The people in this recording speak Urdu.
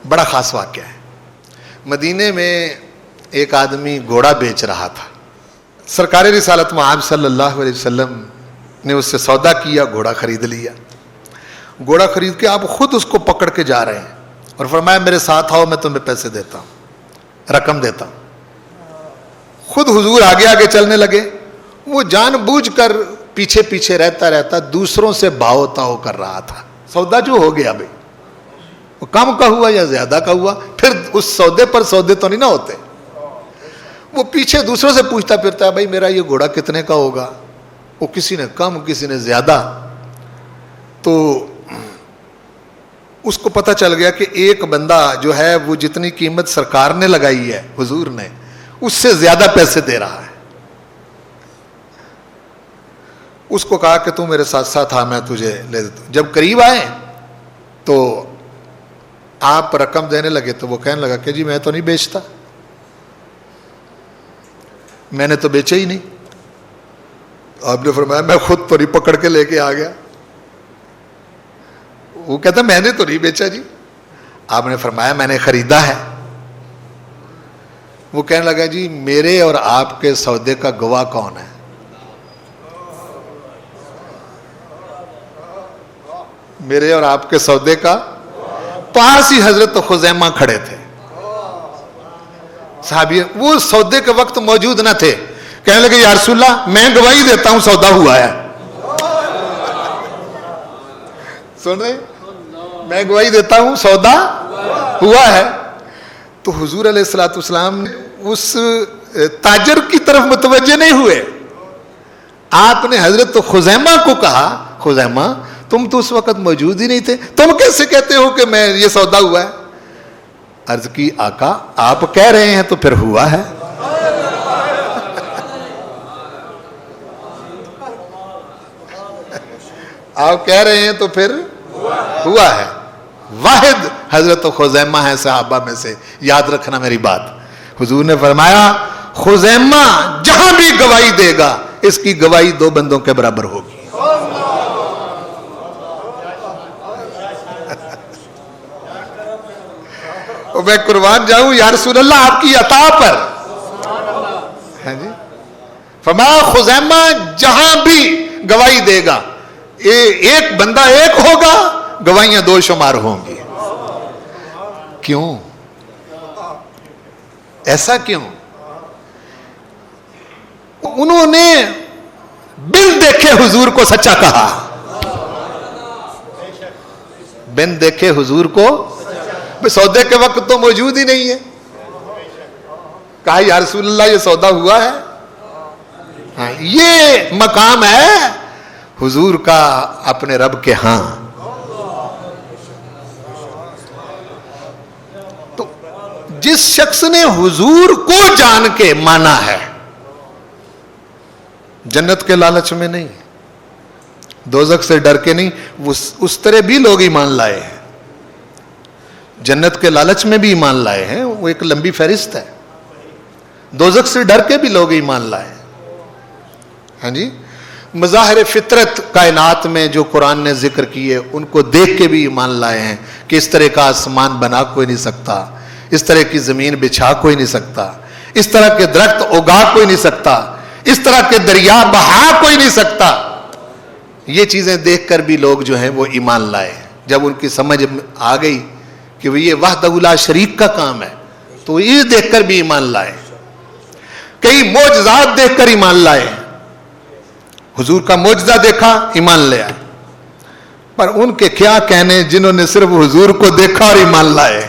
بڑا خاص واقعہ ہے. مدینے میں ایک آدمی گھوڑا بیچ رہا تھا. سرکار رسالت مآب صلی اللہ علیہ وسلم نے اس سے سودا کیا, گھوڑا خرید لیا. گھوڑا خرید کے آپ خود اس کو پکڑ کے جا رہے ہیں اور فرمایا میرے ساتھ آؤ, میں تمہیں پیسے دیتا ہوں, رقم دیتا ہوں. خود حضور آگے آگے چلنے لگے. وہ جان بوجھ کر پیچھے پیچھے رہتا دوسروں سے بھاؤ تاؤ کر رہا تھا. سودا جو ہو گیا بھائی, وہ کم کا ہوا یا زیادہ کا ہوا, پھر اس سودے پر سودے تو نہیں نہ ہوتے. وہ پیچھے دوسروں سے پوچھتا پھرتا ہے بھائی میرا یہ گھوڑا کتنے کا ہوگا. وہ کسی نے کم کسی نے زیادہ. تو اس کو پتہ چل گیا کہ ایک بندہ جو ہے وہ جتنی قیمت سرکار نے لگائی ہے, حضور نے, اس سے زیادہ پیسے دے رہا ہے. اس کو کہا کہ تو میرے ساتھ ساتھ آ, میں تجھے لے دیتا ہوں. جب قریب آئے تو آپ رقم دینے لگے تو وہ کہنے لگا کہ جی میں تو نہیں بیچتا, میں نے تو بیچا ہی نہیں. آپ نے فرمایا میں خود تو نہیں پکڑ کے لے کے آ گیا. وہ کہتا میں نے تو نہیں بیچا جی. آپ نے فرمایا میں نے خریدا ہے. وہ کہنے لگا جی میرے اور آپ کے سودے کا گواہ کون ہے؟ میرے اور آپ کے سودے کا پاس ہی حضرت خزیمہ کھڑے تھے صحابی. وہ سودے کے وقت موجود نہ تھے. کہنے لگے یا رسول اللہ میں گواہی دیتا ہوں سودا ہوا ہے. سن رہے, میں گواہی دیتا ہوں سودا ہوا ہے. تو حضور علیہ الصلوۃ والسلام اس تاجر کی طرف متوجہ نہیں ہوئے. آپ نے حضرت خزیمہ کو کہا خزیمہ تم تو اس وقت موجود ہی نہیں تھے, تم کیسے کہتے ہو کہ میں یہ سودا ہوا ہے؟ عرض کی آقا آپ کہہ رہے ہیں تو پھر ہوا ہے. آپ کہہ رہے ہیں تو پھر ہوا ہے. واحد حضرت خزیمہ ہے صحابہ میں سے, یاد رکھنا میری بات. حضور نے فرمایا خزیمہ جہاں بھی گواہی دے گا اس کی گواہی 2 بندوں کے برابر ہوگی. میں قربان جاؤں یا رسول اللہ آپ کی عطا پر. جی فرمایا خزیمہ جہاں بھی گواہی دے گا, ایک بندہ ایک ہوگا, گواہیاں 2 شمار ہوں گی. کیوں ایسا کیوں؟ انہوں نے بن دیکھے حضور کو سچا کہا. بن دیکھے حضور کو, سودے کے وقت تو موجود ہی نہیں ہے. کہا یا رسول اللہ یہ سودا ہوا ہے. ہاں یہ مقام ہے حضور کا اپنے رب کے ہاں. تو جس شخص نے حضور کو جان کے مانا ہے, جنت کے لالچ میں نہیں, دوزخ سے ڈر کے نہیں, اس طرح بھی لوگ ایمان لائے ہیں. جنت کے لالچ میں بھی ایمان لائے ہیں, وہ ایک لمبی فہرست ہے. دوزخ سے ڈر کے بھی لوگ ایمان لائے ہیں. ہاں جی, مظاہر فطرت کائنات میں جو قرآن نے ذکر کیے ان کو دیکھ کے بھی ایمان لائے ہیں کہ اس طرح کا آسمان بنا کوئی نہیں سکتا, اس طرح کی زمین بچھا کوئی نہیں سکتا, اس طرح کے درخت اگا کوئی نہیں سکتا, اس طرح کے دریا بہا کوئی نہیں سکتا. یہ چیزیں دیکھ کر بھی لوگ جو ہیں وہ ایمان لائے. جب ان کی سمجھ آ گئی کہ یہ وحدہ لا شریک کا کام ہے تو یہ دیکھ کر بھی ایمان لائے. کئی معجزات دیکھ کر ایمان لائے. حضور کا معجزہ دیکھا ایمان لے آئے. پر ان کے کیا کہنے جنہوں نے صرف حضور کو دیکھا اور ایمان لائے.